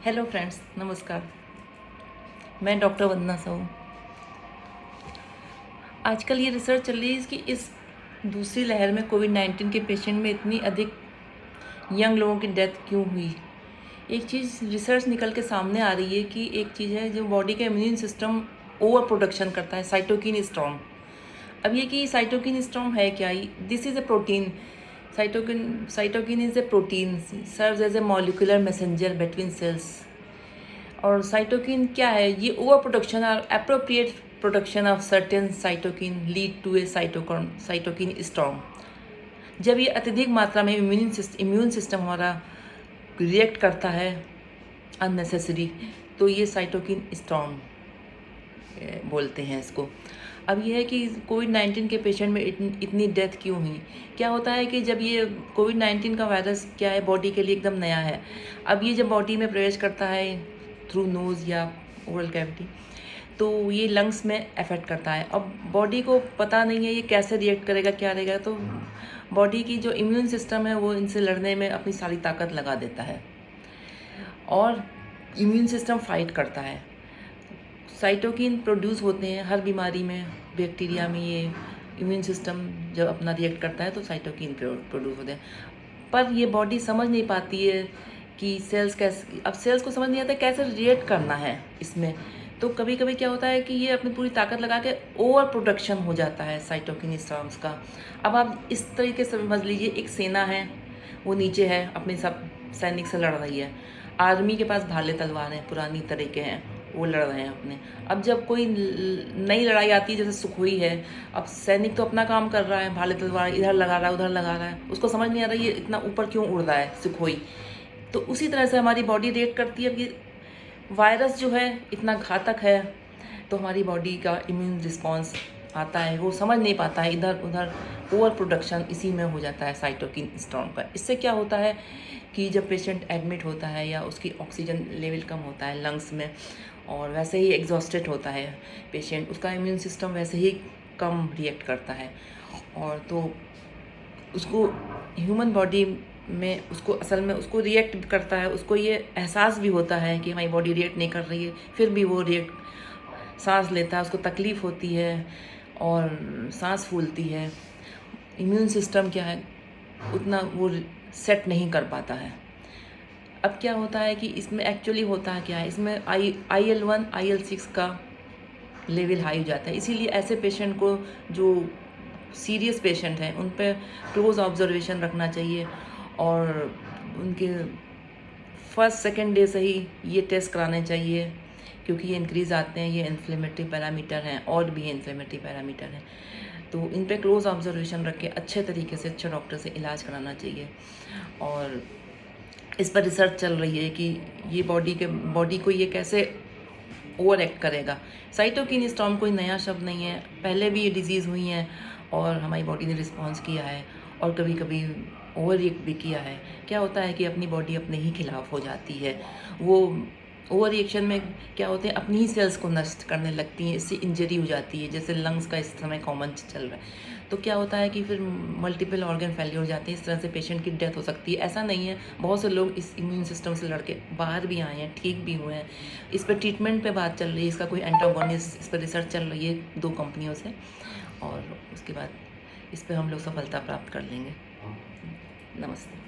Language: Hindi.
हेलो फ्रेंड्स, नमस्कार। मैं डॉक्टर वंदना साहू। आजकल ये रिसर्च चल रही है कि इस दूसरी लहर में कोविड-19 के पेशेंट में इतनी अधिक यंग लोगों की डेथ क्यों हुई। एक चीज़ रिसर्च निकल के सामने आ रही है कि एक चीज़ है जो बॉडी का इम्यून सिस्टम ओवर प्रोडक्शन करता है, साइटोकिन स्टॉर्म। अब ये कि साइटोकिन स्टॉर्म है क्या? This is a protein. Cytokine is a protein serves as a molecular messenger between cells. और साइटोकिन क्या है? ये ओवर प्रोडक्शन और appropriate production of certain cytokine lead to a cytokine storm. जब ये अत्यधिक मात्रा में इम्यून सिस्टम हमारा रिएक्ट करता है अननेसेसरी, तो ये साइटोकिन स्टॉर्म बोलते हैं इसको। अब ये है कि कोविड-19 के पेशेंट में इतनी डेथ क्यों हुई। क्या होता है कि जब ये कोविड-19 का वायरस क्या है, बॉडी के लिए एकदम नया है। अब ये जब बॉडी में प्रवेश करता है थ्रू नोज़ या ओरल कैविटी, तो ये लंग्स में अफेक्ट करता है। अब बॉडी को पता नहीं है ये कैसे रिएक्ट करेगा, क्या रहेगा, तो बॉडी की जो इम्यून सिस्टम है वो इनसे लड़ने में अपनी सारी ताकत लगा देता है और इम्यून सिस्टम फाइट करता है। साइटोकिन प्रोड्यूस होते हैं हर बीमारी में, बैक्टीरिया में। ये इम्यून सिस्टम जब अपना रिएक्ट करता है तो साइटोकिन प्रोड्यूस होते हैं। पर ये बॉडी समझ नहीं पाती है कि सेल्स कैसे, अब सेल्स को समझ नहीं आता कैसे रिएक्ट करना है इसमें। तो कभी कभी क्या होता है कि ये अपनी पूरी ताकत लगा के ओवर प्रोडक्शन हो जाता है साइटोकिन स्टॉर्म्स का। अब आप इस तरीके से समझ लीजिए, एक सेना है, वो नीचे है, अपने सब सैनिक से लड़ रही है। आर्मी के पास भाले तलवार हैं, पुरानी तरीके हैं, वो लड़ रहे हैं अपने। अब जब कोई नई लड़ाई आती है, जैसे सुखोई है, अब सैनिक तो अपना काम कर रहा है, भाले तलवार इधर लगा रहा है, उधर लगा रहा है, उसको समझ नहीं आ रहा है ये इतना ऊपर क्यों उड़ रहा है सुखोई। तो उसी तरह से हमारी बॉडी रिएक्ट करती है कि वायरस जो है इतना घातक है, तो हमारी बॉडी का इम्यून रिस्पॉन्स आता है, वो समझ नहीं पाता है, इधर उधर ओवर प्रोडक्शन इसी में हो जाता है साइटोकिन स्टॉर्म का। इससे क्या होता है कि जब पेशेंट एडमिट होता है या उसकी ऑक्सीजन लेवल कम होता है लंग्स में, और वैसे ही एग्जॉस्टेड होता है पेशेंट, उसका इम्यून सिस्टम वैसे ही कम रिएक्ट करता है, और तो उसको ह्यूमन बॉडी में उसको असल में उसको रिएक्ट करता है, उसको ये एहसास भी होता है कि हमारी बॉडी रिएक्ट नहीं कर रही है, फिर भी वो सांस लेता है, उसको तकलीफ़ होती है और सांस फूलती है। इम्यून सिस्टम क्या है, उतना वो सेट नहीं कर पाता है। अब क्या होता है कि इसमें एक्चुअली होता है क्या है, इसमें IL-1 IL-6 का लेवल हाई हो जाता है। इसीलिए ऐसे पेशेंट को, जो सीरियस पेशेंट हैं, उन पे क्लोज ऑब्जर्वेशन रखना चाहिए और उनके फर्स्ट सेकेंड डे से ही ये टेस्ट कराने चाहिए, क्योंकि ये इंक्रीज़ आते हैं, ये इन्फ्लेमेटरी पैरामीटर हैं, और भी ये इन्फ्लेमेटरी पैरामीटर हैं। तो इन पे क्लोज ऑब्जर्वेशन रख के अच्छे तरीके से अच्छे डॉक्टर से इलाज कराना चाहिए। और इस पर रिसर्च चल रही है कि ये बॉडी को ये कैसे ओवर एक्ट करेगा। साइटोकिन स्टॉर्म कोई नया शब्द नहीं है, पहले भी ये डिजीज़ हुई हैं और हमारी बॉडी ने रिस्पॉन्स किया है, और कभी कभी ओवर रिएक्ट भी किया है। क्या होता है कि अपनी बॉडी अपने ही खिलाफ हो जाती है। वो ओवर रिएक्शन में क्या होते हैं, अपनी ही सेल्स को नष्ट करने लगती हैं, इससे इंजरी हो जाती है, जैसे लंग्स का इस समय कॉमन चल रहा है। तो क्या होता है कि फिर मल्टीपल ऑर्गन फेलियर हो जाते हैं, इस तरह से पेशेंट की डेथ हो सकती है। ऐसा नहीं है, बहुत से लोग इस इम्यून सिस्टम से लड़के बाहर भी आए हैं, ठीक भी हुए हैं। इस पर ट्रीटमेंट पे बात चल रही है, इसका कोई एंटागोनिस्ट, इस पर रिसर्च चल रही है 2 कंपनियों से, और उसके बाद इस पर हम लोग सफलता प्राप्त कर लेंगे। नमस्ते।